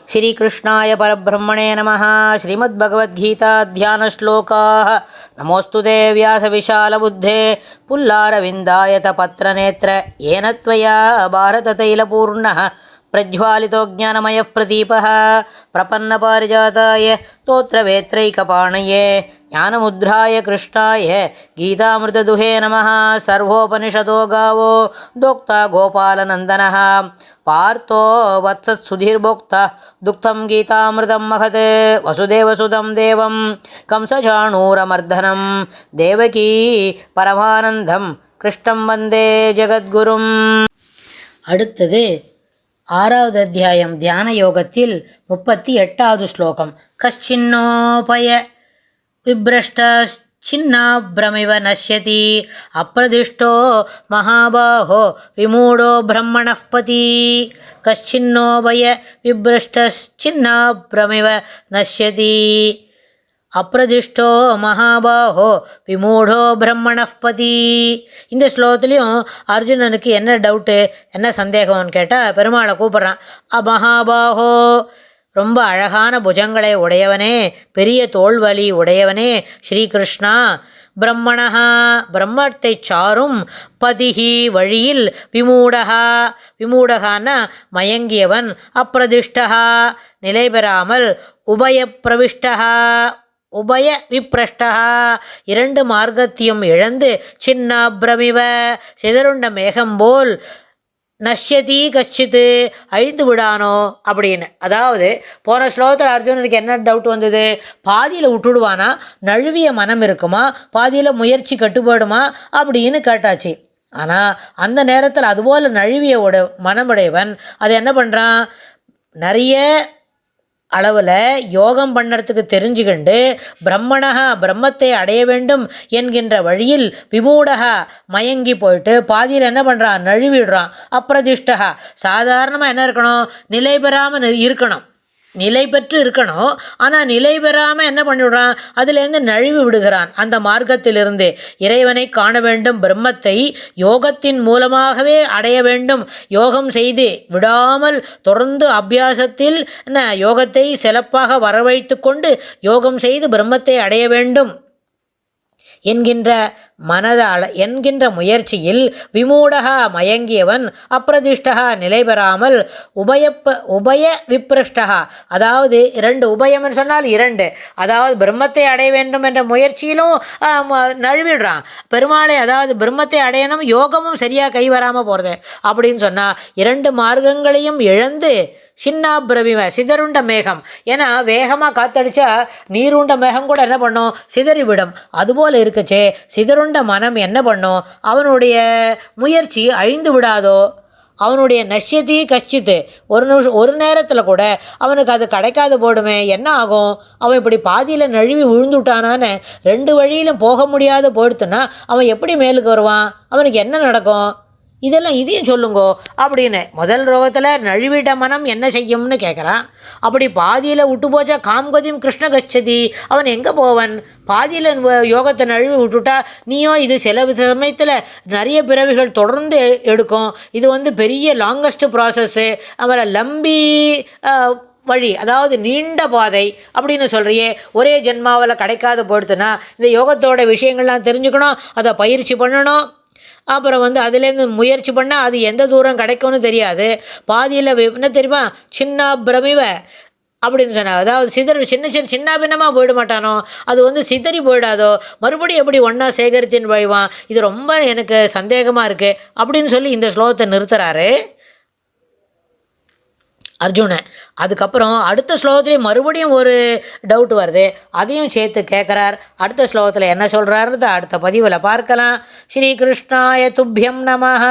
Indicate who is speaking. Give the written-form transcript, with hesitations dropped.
Speaker 1: श्रीकृष्णाय परब्रह्मणे नमः। श्रीमद्भगवद्गीता ध्यानश्लोकाः। नमोऽस्तु ते व्यासविशालबुद्धे पुल्लारविन्दायतपत्रनेत्र येन त्वया भारततैलपूर्णः प्रज्वालितो ज्ञानमयः प्रदीपः प्रपन्नपारिजाताय स्तोत्रवेत्रैकपाणये ज्ञानमुद्राय कृष्णाय गीतामृतदुहे नमः। सर्वोपनिषदो गावो दोक्ता गोपालनन्दनः पार्थो वत्सत्सुधीर्भोक्ता दुग्धं गीतामृतं महत् वसुदेवसुतं देवं कंसचाणूरमर्दनं देवकी परमानन्दं कृष्णं वन्दे ஜகத்குரும். அடுத்தது ஆறாவது அத்தியாயம் தியான யோகத்தில் 38வது ஸ்லோகம். கஷ்சின்னோபய விப்ரஷ்டச்சின்னாப்ரமிவ நஷ்யதி அப்ரதிஷ்டோ மகாபாஹோ விமூடோ பிரம்மணः பதி. கஷ்சின்னோபய விப்ரஷ்டச்சின்னாப்ரமிவ நஷ்யதி அப்ரதிஷ்டோ மகாபாஹோ விமூடோ பிரம்மணः பதி. இந்த ஸ்லோகத்துலேயும் அர்ஜுனனுக்கு என்ன டவுட்டு, என்ன சந்தேகம்னு கேட்டால் பெருமாளை கூப்பிட்றான். மகாபாஹோ, ரொம்ப அழகான புஜங்களை உடையவனே, பெரிய தோள்வலி உடையவனே ஸ்ரீகிருஷ்ணா. பிரம்மணஹா, பிரம்மத்தை சாரும், பதிஹி வழியில், விமூடஹா, விமூடகான்னா மயங்கியவன், அப்பிரதிஷ்டஹா நிலை பெறாமல், உபய பிரவிஷ்டஹா உபய விப்ரஷ்டா இரண்டு மார்க்கத்தையும் இழந்து, சின்னாப்ரமிவ சிதறுண்ட மேகம்போல், நஷ்யதி கச்சித்து அழிந்து விடானோ அப்படின்னு. அதாவது போன ஸ்லோகத்தில் அர்ஜுனனுக்கு என்ன டவுட் வந்தது, பாதியில் விட்டுடுவானா, நழுவிய மனம் இருக்குமா, பாதியில் முயற்சி கட்டுப்படுமா அப்படின்னு கேட்டாச்சு. ஆனால் அந்த நேரத்தில் அதுபோல் நழுவிய மனமுடையவன் அது என்ன பண்ணுறான், நிறைய அளவில் யோகம் பண்ணுறதுக்கு தெரிஞ்சுக்கிண்டு பிரம்மணகா பிரம்மத்தை அடைய வேண்டும் என்கின்ற வழியில், விமூடகா மயங்கி போயிட்டு பாதியில் என்ன பண்ணுறான், நழுவிடுறான். அப்பிரதிஷ்டகா சாதாரணமாக என்ன இருக்கணும், நிலை பெறாமல் இருக்கணும், நிலை பெற்று இருக்கணும். ஆனால் நிலை பெறாமல் என்ன பண்ணிவிடுறான், அதுலேருந்து நழுவி விடுகிறான். அந்த மார்க்கத்திலிருந்து இறைவனை காண வேண்டும், பிரம்மத்தை யோகத்தின் மூலமாகவே அடைய வேண்டும். யோகம் செய்து விடாமல் தொடர்ந்து அபியாசத்தில் யோகத்தை சிறப்பாக வரவழைத்து கொண்டு யோகம் செய்து பிரம்மத்தை அடைய வேண்டும் என்கின்ற என்கின்ற முயற்சியில், விமூடகா மயங்கியவன், அப்பிரதிஷ்டகா நிலை பெறாமல், உபய விப்ரஷ்டகா அதாவது இரண்டு, உபயம்னு சொன்னால் இரண்டு, அதாவது பிரம்மத்தை அடைய வேண்டும் என்ற முயற்சியிலும் நழுவிடுறான். பெருமாளை அதாவது பிரம்மத்தை அடையணும், யோகமும் சரியாக கை வராமல் போகிறது அப்படின்னு சொன்னால் இரண்டு மார்க்கங்களையும் இழந்து, சின்னாபிரமிவ சிதறுண்ட மேகம். ஏன்னா வேகமாக காத்தடிச்சா நீருண்ட மேகம் கூட என்ன பண்ணும், சிதறிவிடும். அதுபோல் இருக்குச்சே சிதறுண்ட மனம் என்ன பண்ணும், அவனுடைய முயற்சி அழிந்து விடாதோ, அவனுடைய நஷ்யதி கஷ்டித்து ஒரு நேரத்தில் கூட அவனுக்கு அது கிடைக்காது போடுமே, என்ன ஆகும், அவன் இப்படி பாதியில் நழுவி விழுந்துட்டானான்னு ரெண்டு வழியிலும் போக முடியாது போயிடுத்துன்னா அவன் எப்படி மேலுக்கு வருவான், அவனுக்கு என்ன நடக்கும், இதெல்லாம் இதையும் சொல்லுங்கோ அப்படின்னு. முதல் ரோகத்தில் நழுவிட்ட மனம் என்ன செய்யும்னு கேட்குறான். அப்படி பாதியில் விட்டு போச்சா காம்கதியும் கிருஷ்ண கச்சதி, அவன் எங்கே போவன், பாதியில் யோகத்தை நழுவி விட்டுட்டா நீயோ இது சில சமயத்தில் நிறைய பிறவிகள் தொடர்ந்து எடுக்கும். இது பெரிய லாங்கஸ்ட் ப்ராசஸ்ஸு, அவரை லம்பி வழி, அதாவது நீண்ட பாதை அப்படின்னு சொல்கிறியே, ஒரே ஜென்மாவில் கிடைக்காது போயிடுத்துன்னா இந்த யோகத்தோட விஷயங்கள்லாம் தெரிஞ்சுக்கணும், அதை பயிற்சி பண்ணணும். அப்புறம் அதுலேருந்து முயற்சி பண்ணால் அது எந்த தூரம் கிடைக்கும்னு தெரியாது. பாதியில் என்ன தெரியுமா, சின்ன பிரமிவ அப்படின்னு சொன்னால், அதாவது சின்ன பின்னமாக போயிட மாட்டானோ, அது சிதறி போயிடாதோ, மறுபடியும் எப்படி ஒன்றா சேகரித்தின் போய்வான், இது ரொம்ப எனக்கு சந்தேகமாக இருக்குது அப்படின்னு சொல்லி இந்த ஸ்லோகத்தை நிறுத்துறாரு அர்ஜுனன். அதுக்கப்புறம் அடுத்த ஸ்லோகத்துலேயே மறுபடியும் ஒரு டவுட் வருது, அதையும் சேர்த்து கேட்குறார். அடுத்த ஸ்லோகத்தில் என்ன சொல்கிறாருன்னு அடுத்த பதிவில் பார்க்கலாம். ஸ்ரீகிருஷ்ணாய துப்யம் நமஹ.